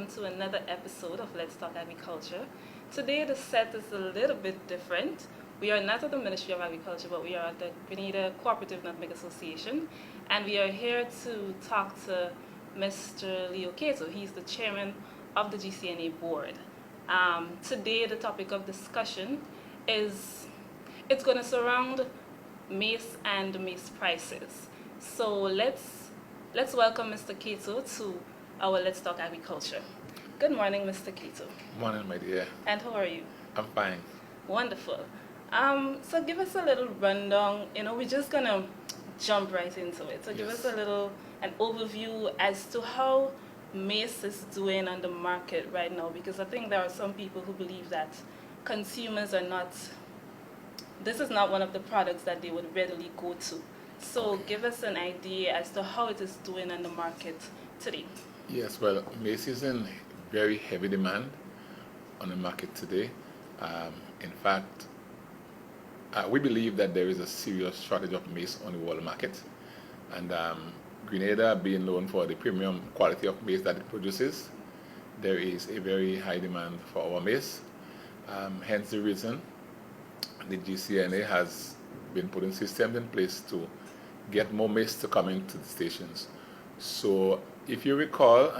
welcome to another episode of Let's Talk Agriculture. Today the set is a little bit different. We are not at the Ministry of Agriculture, but we are at the Grenada Co-operative Nutmeg Association, and we are here to talk to Mr. Cato. He's the chairman of the GCNA board. Today the topic of discussion is, it's going to surround maize and maize prices. So let's welcome Mr. Cato to our Let's Talk Agriculture. Good morning, Mr. Cato. Morning, my dear. And how are you? I'm fine. Wonderful. So give us a little rundown. We're just gonna jump right into it. So give us an overview as to how maize is doing on the market right now, because I think there are some people who believe that consumers are not. This is not one of the products that they would readily go to. So give us an idea as to how it is doing on the market today. Yes, well, maize is in very heavy demand on the market today. In fact, we believe that there is a serious shortage of maize on the world market. And Grenada, being known for the premium quality of maize that it produces, there is a very high demand for our maize. Hence the reason the GCNA has been putting systems in place to get more maize to come into the stations. So if you recall,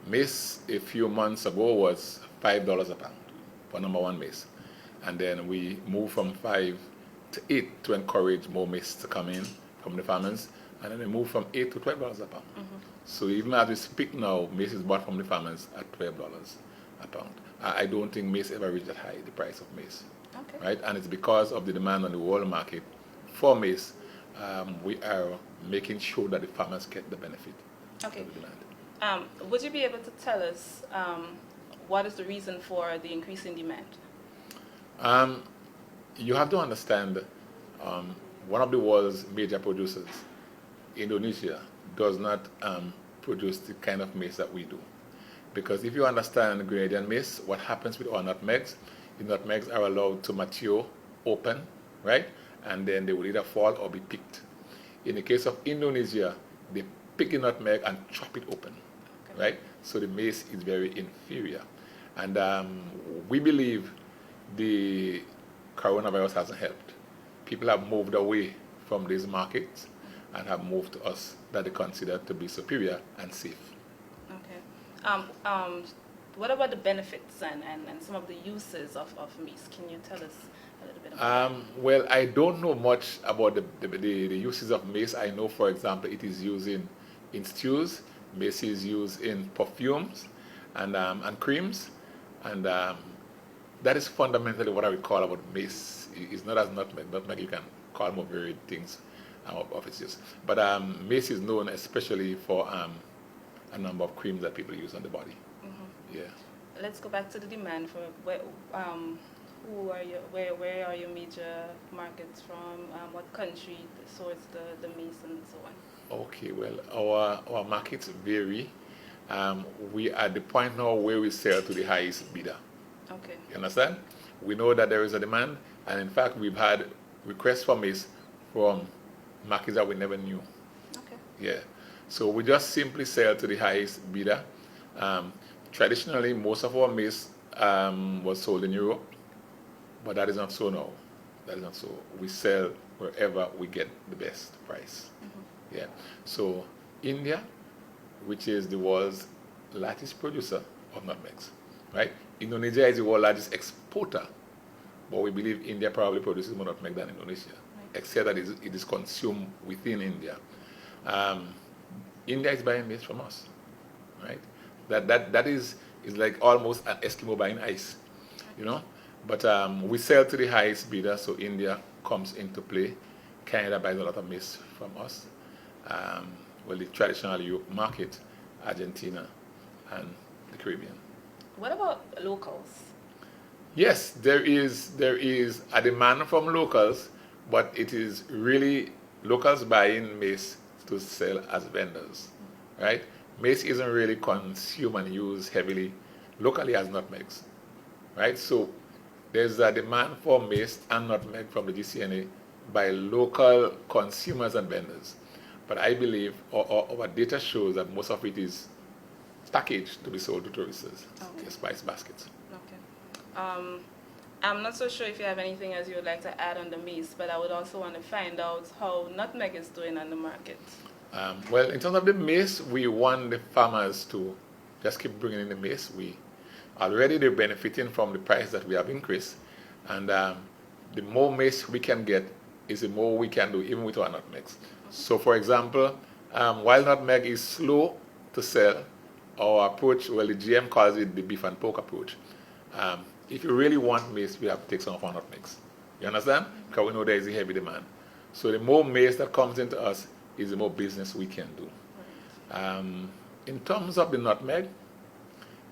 maize a few months ago was $5 a pound for number one maize. And then we moved from 5 to 8 to encourage more maize to come in from the farmers. And then we moved from 8 to $12 a pound. Mm-hmm. So even as we speak now, maize is bought from the farmers at $12 a pound. I don't think maize ever reached that high, the price of maize. Okay. Right? And it's because of the demand on the world market for maize. We are making sure that the farmers get the benefit of the demand. Would you be able to tell us what is the reason for the increase in demand? You have to understand, one of the world's major producers, Indonesia, does not produce the kind of maize that we do. Because if you understand Grenadian maize, what happens with our nutmegs, the nutmegs are allowed to mature open, right? And then they will either fall or be picked. In the case of Indonesia, they pick the nutmeg and chop it open, right? So the maize is very inferior. And we believe the coronavirus hasn't helped. People have moved away from these markets and have moved to us that they consider to be superior and safe. Okay. What about the benefits and some of the uses of maize? Can you tell us a little bit about that? Well, I don't know much about the uses of maize. I know, for example, it is used in stews. Maize is used in perfumes and creams. And that is fundamentally what I would call about maize. It's not as nutmeg. Nutmeg you can call more varied things of its use. But maize is known especially for a number of creams that people use on the body. Mm-hmm. Yeah. Let's go back to the demand for where are your major markets from? What country source the maize and so on? Okay, well, our markets vary. We are at the point now where we sell to the highest bidder. Okay. You understand? We know that there is a demand, and in fact, we've had requests for maize from markets that we never knew. Okay. Yeah. So we just simply sell to the highest bidder. Traditionally, most of our maize was sold in Europe, but that is not so now. That is not so. We sell wherever we get the best price. Mm-hmm. Yeah. So India, which is the world's largest producer of nutmegs, right? Indonesia is the world's largest exporter, but we believe India probably produces more nutmeg than Indonesia, right, except that it is consumed within India. India is buying maize from us, right? That is like almost an Eskimo buying ice, you know. But we sell to the highest bidder, so India comes into play. Canada buys a lot of maize from us. The traditional Europe market, Argentina, and the Caribbean. What about locals? Yes, there is a demand from locals, but it is really locals buying maize to sell as vendors, right? Maize isn't really consumed and used heavily locally as nutmegs, right? So there's a demand for maize and nutmeg from the GCNA by local consumers and vendors. But I believe our data shows that most of it is packaged to be sold to tourists. Okay. Spice baskets. Okay. I'm not so sure if you have anything else you would like to add on the maize, but I would also want to find out how nutmeg is doing on the market. Well, in terms of the maize, we want the farmers to just keep bringing in the maize. Already they're benefiting from the price that we have increased, and the more maize we can get is the more we can do, even with our nutmegs. So, for example, while nutmeg is slow to sell, our approach, well, the GM calls it the beef and pork approach. If you really want maize, we have to take some of our nutmegs. You understand? Because we know there is a heavy demand. So the more maize that comes into us is the more business we can do. In terms of the nutmeg,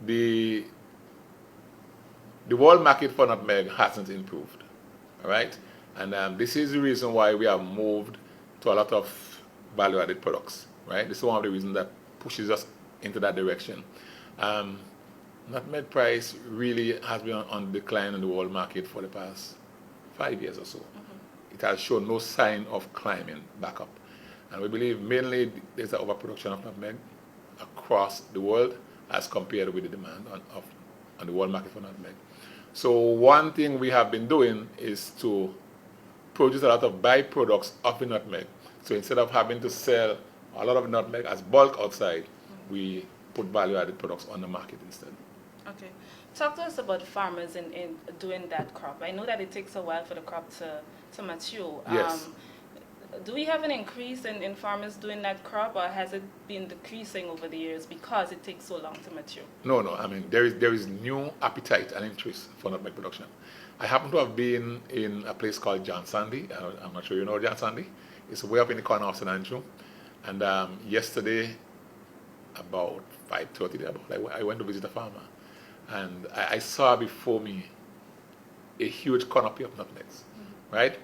the world market for nutmeg hasn't improved. All right? And this is the reason why we have moved to a lot of value-added products. Right? This is one of the reasons that pushes us into that direction. Nutmeg price really has been on decline in the world market for the past 5 years or so. It has shown no sign of climbing back up. And we believe mainly there's an overproduction of nutmeg across the world as compared with the demand on the world market for nutmeg. So one thing we have been doing is to produce a lot of byproducts of the nutmeg. So instead of having to sell a lot of nutmeg as bulk outside, we put value-added products on the market instead. Okay. Talk to us about farmers in doing that crop. I know that it takes a while for the crop to mature. Yes. Do we have an increase in farmers doing that crop, or has it been decreasing over the years because it takes so long to mature? No. I mean, there is new appetite and interest for nutmeg production. I happen to have been in a place called John Sandy. I'm not sure you know John Sandy. It's way up in the corner of St. Andrew. And yesterday, about 5:30, I went to visit a farmer. And I saw before me a huge canopy of nutmegs, right?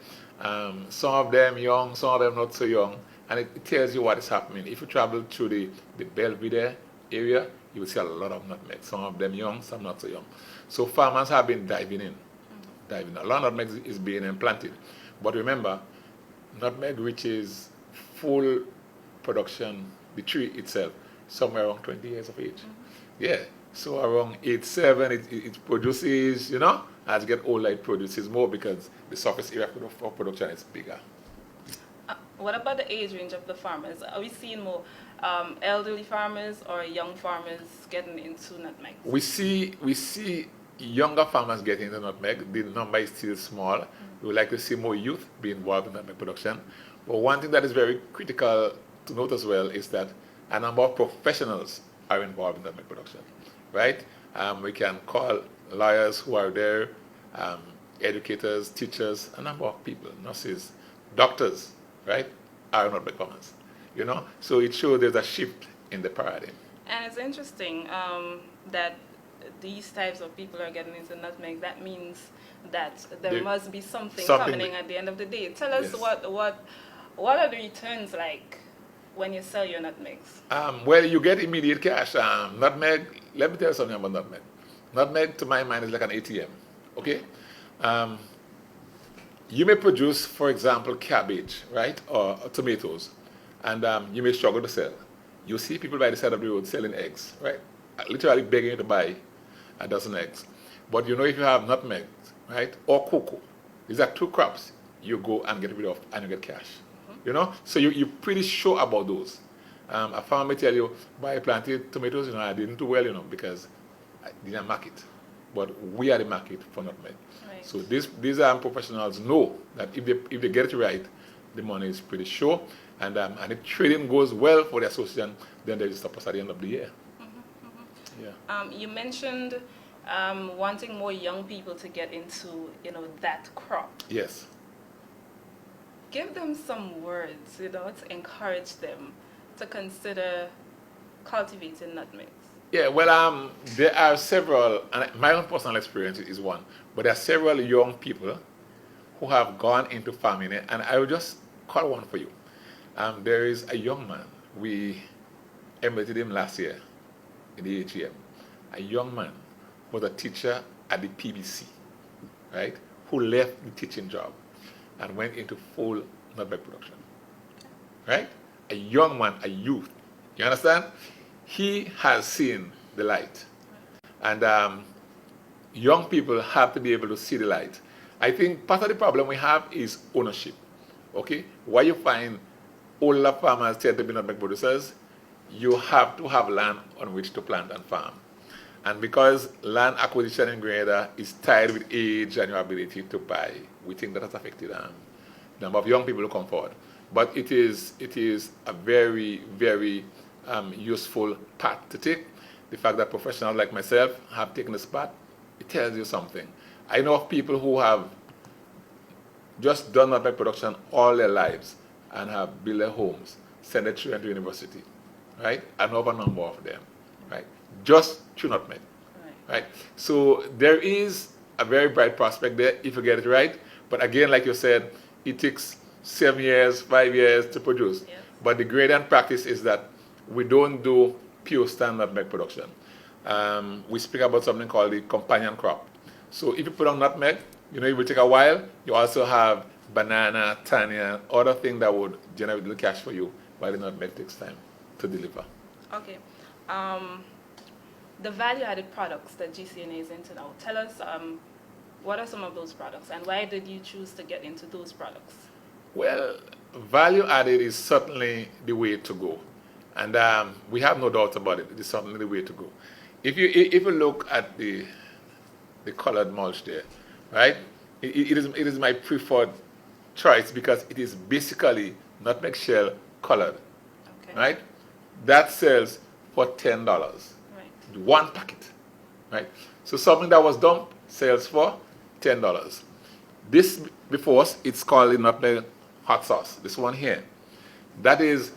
Some of them young, some of them not so young, and it tells you what is happening. If you travel through the Belvedere area, you will see a lot of nutmegs. Some of them young, some not so young. So farmers have been diving in. A lot of nutmeg is being implanted. But remember, nutmeg reaches full production, the tree itself, somewhere around 20 years of age. Yeah. So around 8-7, it produces, as you get older, it produces more because the surface area for production is bigger. What about the age range of the farmers? Are we seeing more elderly farmers or young farmers getting into nutmeg? We see younger farmers getting into nutmeg. The number is still small. We would like to see more youth be involved in nutmeg production. But one thing that is very critical to note as well is that a number of professionals are involved in nutmeg production. Right? We can call lawyers who are there, educators, teachers, a number of people, nurses, doctors, right, are nutmeg farmers. So it shows there's a shift in the paradigm. And it's interesting that these types of people are getting into nutmeg. That means that there must be something happening at the end of the day. Tell us what are the returns like when you sell your nutmegs? Well, you get immediate cash. Nutmeg, let me tell you something about nutmeg. Nutmeg, to my mind, is like an ATM. Okay? You may produce, for example, cabbage, right, or tomatoes, and you may struggle to sell. You see people by the side of the road selling eggs, right? Literally begging you to buy a dozen eggs. But if you have nutmeg, right, or cocoa, these are two crops you go and get rid of, and you get cash. So you're pretty sure about those. A farmer may tell you, buy planted tomatoes, I didn't do well, because I didn't market. But we are the market for nutmeg. Right. So these professionals know that if they get it right, the money is pretty sure. And if trading goes well for the association, then there is surplus at the end of the year. Yeah. You mentioned wanting more young people to get into, that crop. Yes. Give them some words, to encourage them to consider cultivating nutmegs. Yeah, well, there are several, and my own personal experience is one, but there are several young people who have gone into farming, and I will just call one for you. There is a young man, we embedded him last year in the AGM, a young man who was a teacher at the PBC, right, who left the teaching job and went into full nutmeg production, right? A young man, a youth, you understand? he has seen the light. And young people have to be able to see the light. I think part of the problem we have is ownership. Okay? Why you find older farmers tend to be nutmeg producers, you have to have land on which to plant and farm. And because land acquisition in Grenada is tied with age and your ability to buy, we think that has affected the number of young people who come forward. But it is a very, very useful path to take. The fact that professionals like myself have taken this path, it tells you something. I know of people who have just done nutmeg production all their lives and have built their homes, sent their children to university, right? I know of a number of them, right? Just through nutmeg, right? So there is a very bright prospect there if you get it right. But again, like you said, it takes 7 years, 5 years to produce. Yes. But the gradient practice is that we don't do pure standard nutmeg production. We speak about something called the companion crop. So if you put on nutmeg, you know, it will take a while. You also have banana, tanya, other things that would generate the cash for you, while the nutmeg takes time to deliver. Okay. The value-added products that GCNA is into now, tell us what are some of those products and why did you choose to get into those products? Well, value-added is certainly the way to go. And we have no doubt about it. It is certainly the way to go. If you look at the colored mulch there, right? It is my preferred choice because it is basically nutmeg shell colored, Okay. right? That sells for $10. Right. One packet, right? So something that was dumped sells for $10. This before us, it's called the nutmeg hot sauce. This one here, that is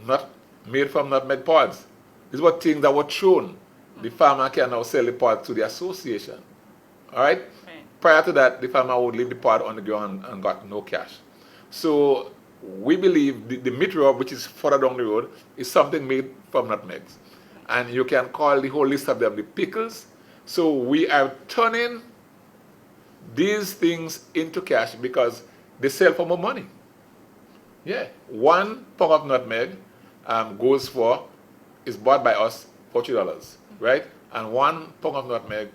not made from nutmeg pods. These were things that were thrown. The farmer can now sell the pod to the association. All right? Prior to that, the farmer would leave the pod on the ground and got no cash. So we believe the meat rub, which is further down the road, is something made from nutmegs. And you can call the whole list of them the pickles. So we are turning these things into cash because they sell for more money. Yeah. 1 pound of nutmeg is bought by us for $3, right? And 1 pound of nutmeg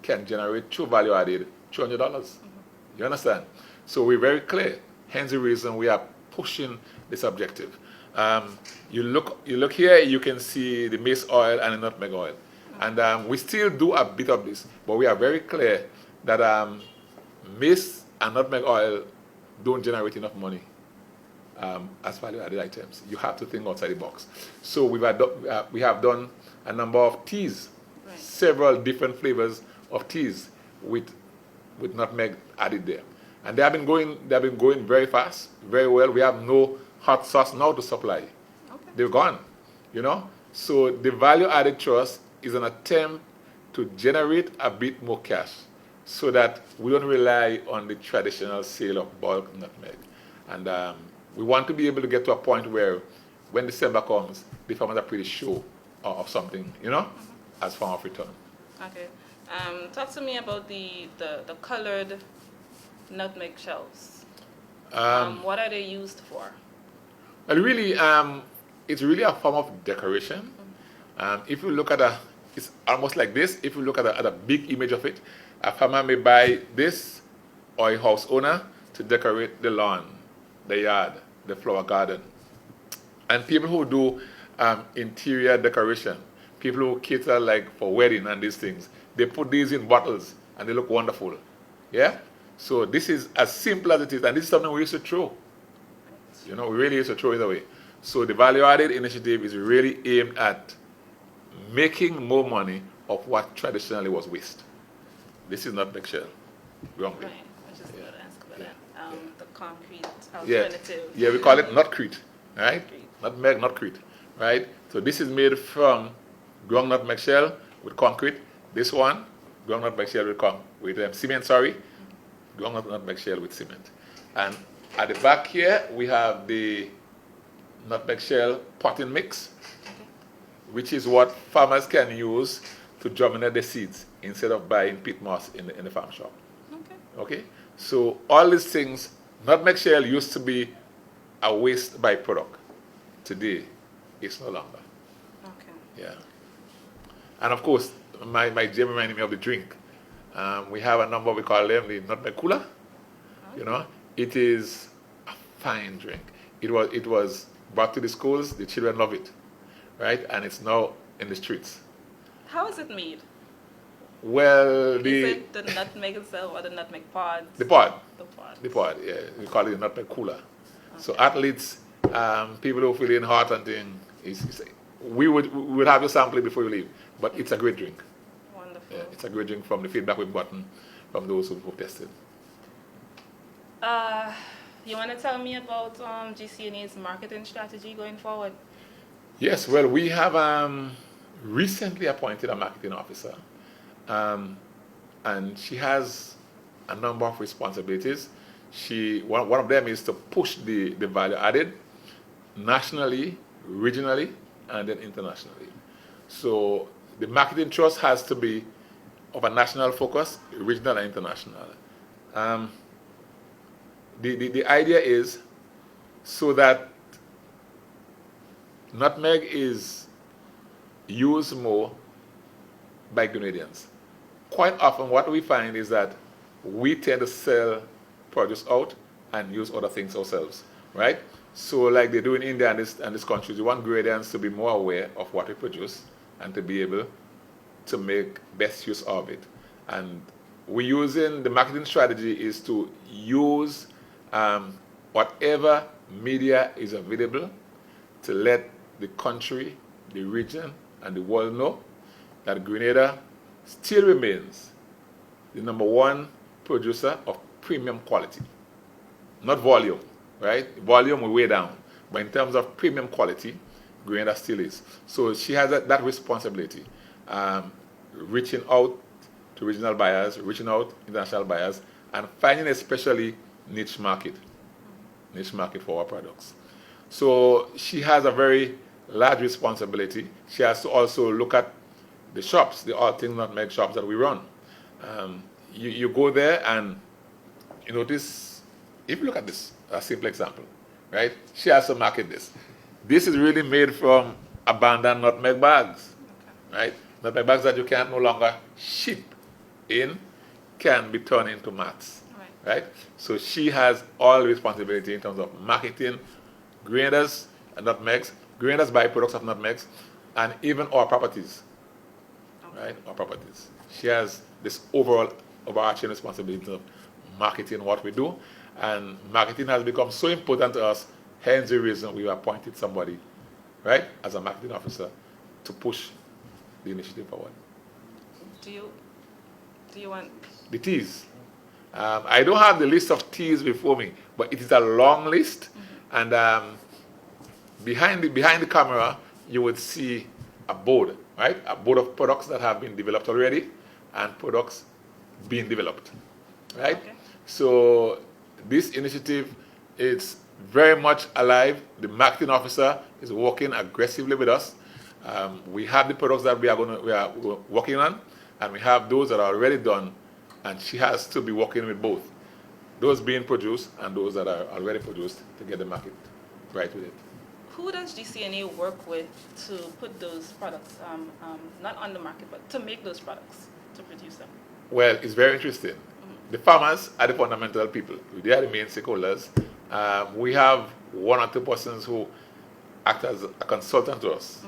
can generate true value added $200. You understand? So we're very clear. Hence the reason we are pushing this objective. You look here, you can see the maize oil and the nutmeg oil. And we still do a bit of this, but we are very clear that maize and nutmeg oil don't generate enough money as value-added items. You have to think outside the box. So we have done a number of teas, Right. several different flavors of teas with nutmeg added there, and they have been going very fast, very well. We have no hot sauce now to supply. Okay. They're gone, you know. So the value-added trust is an attempt to generate a bit more cash, so that we don't rely on the traditional sale of bulk nutmeg, and we want to be able to get to a point where when December comes, the farmers are pretty sure of something, you know, as form of return. Okay. Talk to me about the colored nutmeg shells. What are they used for? Well, really, it's really a form of decoration. If you look at it's almost like this. If you look at a big image of it, a farmer may buy this, or a house owner, to decorate the lawn, the yard, the flower garden. And people who do interior decoration, people who cater like for wedding and these things, they put these in bottles and they look wonderful. Yeah? So this is as simple as it is, and this is something we used to throw. You know, we really used to throw it away. So the value-added initiative is really aimed at making more money of what traditionally was waste. This is not nutmeg shell. Wrong way. Right. I was just going to ask about that. The concrete Yeah. alternative. Yeah, we call it nutcrete, right? Nutmeg, nutcrete, right? So this is made from ground nutmeg shell with concrete. This one, ground nutmeg shell with cement, ground nutmeg shell with cement. And at the back here, we have the nutmeg shell potting mix, which is what farmers can use to germinate the seeds instead of buying peat moss in the farm shop. Okay? So all these things, nutmeg shell used to be a waste byproduct. Today, it's no longer. Okay. Yeah. And of course, my Jim reminded me of the drink. We have a number, we call them the nutmeg cooler. You know, it is a fine drink. It was brought to the schools. The children love it, right? And it's now in the streets. How is it made? Well, Is it the nutmeg itself or the nutmeg pods? the pod, The pods. the pod. Yeah, we call it the nutmeg cooler. So athletes, people who feel in hot and thing, we would have you sample it before you leave. But it's a great drink. Wonderful. Yeah, it's a great drink from the feedback we've gotten from those who've tested. You want to tell me about GCNA's marketing strategy going forward? Yes, well, we have recently appointed a marketing officer, and she has a number of responsibilities. One of them is to push the value added nationally, regionally, and then internationally. So the marketing trust has to be of a national focus, regional and international. The idea is so that nutmeg is used more by Grenadians. Quite often what we find is that we tend to sell produce out and use other things ourselves, right? So like they do in India and this countries, we want Grenadians to be more aware of what we produce and to be able to make best use of it. And we're using, the marketing strategy is to use whatever media is available to let the country, the region, and the world know that Grenada still remains the #1 producer of premium quality. Not volume, right? Volume will way down. But in terms of premium quality, Grenada still is. So she has that responsibility, reaching out to regional buyers, reaching out to international buyers, and finding especially niche market for our products. So she has a very large responsibility. She has to also look at the shops, the all things nutmeg shops that we run. You go there and you notice, if you look at this, a simple example, right? She has to market this. This is really made from abandoned nutmeg bags, right? Nutmeg bags that you can no longer ship in can be turned into mats, right? So she has all the responsibility in terms of marketing Grenada's nutmegs, Grenada's byproducts of nutmegs, and even our properties, right? Our properties. She has this overarching responsibility of marketing what we do, and marketing has become so important to us. Hence the reason we appointed somebody, right, as a marketing officer to push the initiative forward. Do you want the teas? I don't have the list of teas before me, but it is a long list, and behind the camera you would see a board, right? A board of products that have been developed already and products being developed, right? Okay. So this initiative is very much alive. The marketing officer is working aggressively with us. We have the products that we are working on, and we have those that are already done, and she has to be working with both, those being produced and those that are already produced, to get the market right with it. Who does GCNA work with to put those products, not on the market, but to make those products, to produce them? Well, it's very interesting. The farmers are the fundamental people. They are the main stakeholders. We have 1 or 2 persons who act as a consultant to us.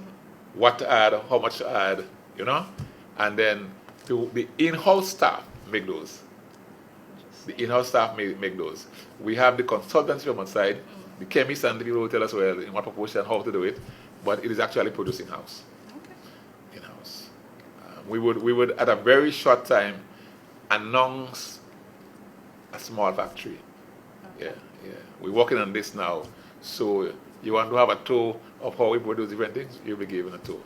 What to add, how much to add, you know? And then the in-house staff make those. The in-house staff make those. We have the consultants from one side, the chemists and the people who tell us, well, in what proportion, how to do it, but it is actually produced in-house. Okay. In-house. We would, at a very short time, announce a small factory. Yeah. We're working on this now. So you want to have a tour of how we produce different things, you'll be given a tour.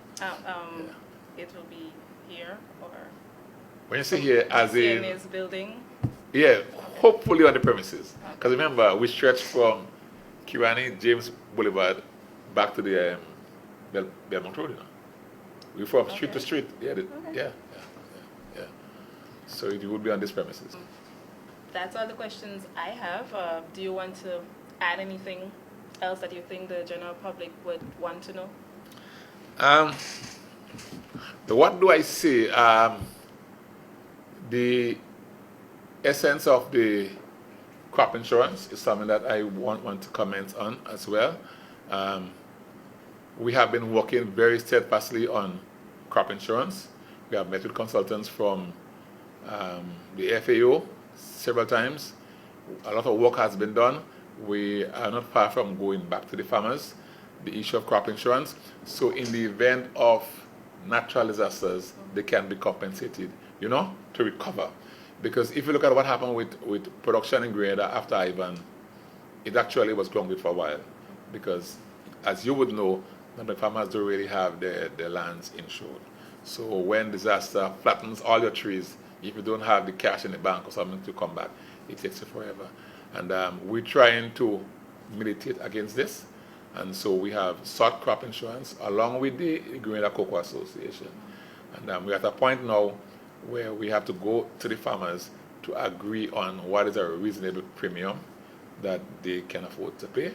It will be here, or when you say here, as in GCNA's building? Yeah, hopefully on the premises. Because remember, we stretch from Kirani, James Boulevard, back to the Belmont Road. You know. We're from street to street. Yeah. So it would be on this premises. That's all the questions I have. Do you want to add anything else that you think the general public would want to know? What do I say? The essence of the crop insurance is something that I want to comment on as well. We have been working very steadfastly on crop insurance. We have met with consultants from the FAO several times. A lot of work has been done. We are not far from going back to the farmers, the issue of crop insurance. So in the event of natural disasters, they can be compensated, to recover. Because if you look at what happened with production in Grenada after Ivan, it actually was grounded for a while. Because as you would know, the farmers don't really have their lands insured. So when disaster flattens all your trees, if you don't have the cash in the bank or something to come back, it takes you forever. And we're trying to militate against this. And so we have sought crop insurance along with the Grenada Co-operative Association. And we're at a point now where we have to go to the farmers to agree on what is a reasonable premium that they can afford to pay.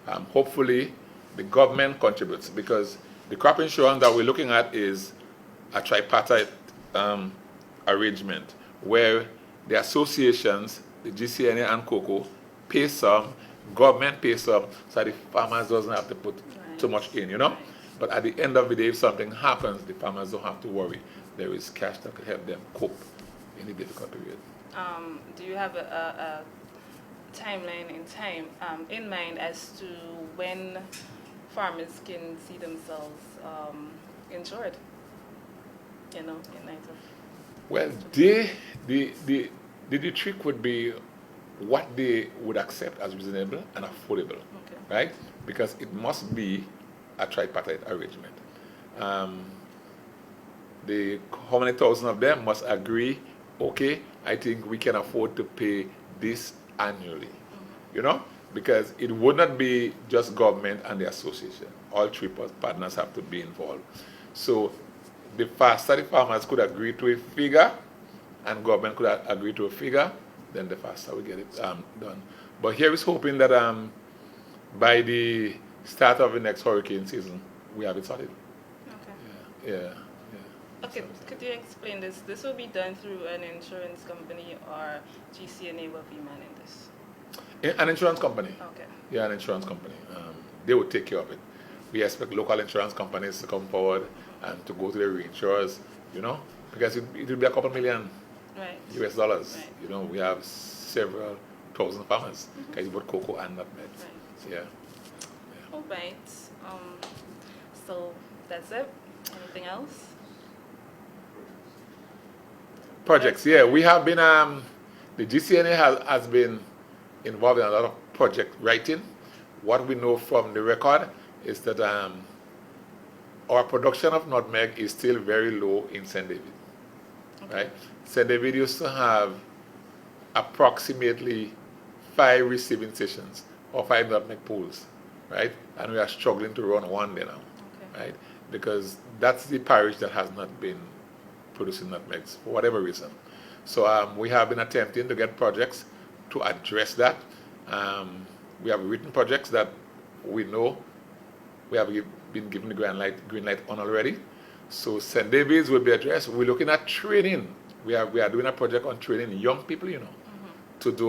Hopefully, the government contributes, because the crop insurance that we're looking at is a tripartite arrangement where the associations, the GCNA and Cocoa, pay some, government pays some, so the farmers doesn't have to put too much in, But at the end of the day, if something happens, the farmers don't have to worry. There is cash that can help them cope in the difficult period. Do you have a timeline in mind as to when farmers can see themselves insured? In light of. Well, the trick would be what they would accept as reasonable and affordable, right? Because it must be a tripartite arrangement. How many thousand of them must agree, okay, I think we can afford to pay this annually, because it would not be just government and the association. All three partners have to be involved. So the faster the farmers could agree to a figure and government could agree to a figure, then the faster we get it done. But here is hoping that by the start of the next hurricane season, we have it sorted. Okay. Yeah. Okay, could you explain this? This will be done through an insurance company, or GCNA will be managing this? An insurance company. Okay. Yeah, an insurance company. They will take care of it. We expect local insurance companies to come forward and to go to the reinsurers, because it will be a couple million US dollars. Right. We have several thousand farmers, because both cocoa and nutmeg. Right. So, yeah. All right. So that's it. Anything else? Projects, yeah. We have been, the GCNA has been involved in a lot of project writing. What we know from the record is that our production of nutmeg is still very low in St. David. Okay. Right? St. David used to have approximately 5 receiving stations or 5 nutmeg pools, right? And we are struggling to run one there now, right? Because that's the parish that has not been producing nutmegs for whatever reason. So we have been attempting to get projects to address that. We have written projects that we know we have been given the green light on already. So St. David's will be addressed. We're looking at training. We are doing a project on training young people, to do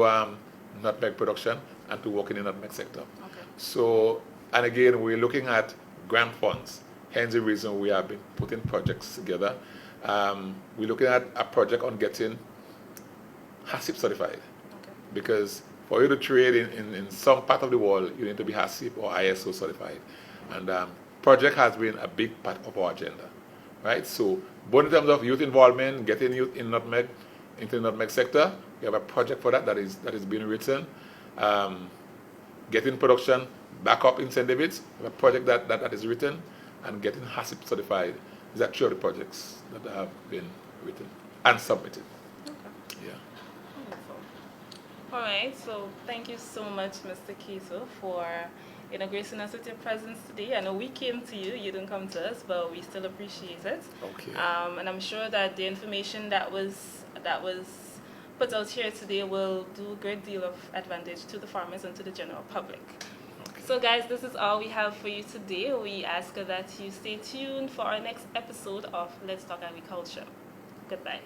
nutmeg production and to work in the nutmeg sector. Okay. So, and again, we're looking at grant funds. Hence the reason we have been putting projects together. We're looking at a project on getting HACCP certified. Okay. Because for you to trade in some part of the world, you need to be HACCP or ISO certified. And project has been a big part of our agenda, right? So both in terms of youth involvement, getting youth in nutmeg, into the nutmeg sector, we have a project for that is being written. Getting production back up in St. David's, we have a project that is written, and getting HACCP certified. These are 3 of the projects that have been written and submitted. Okay. Yeah. Wonderful. All right, so thank you so much, Mr. Cato, for gracing us with your presence today. I know we came to you, you didn't come to us, but we still appreciate it. Okay. And I'm sure that the information that was put out here today will do a great deal of advantage to the farmers and to the general public. Okay. So guys, this is all we have for you today. We ask that you stay tuned for our next episode of Let's Talk Agriculture. Goodbye.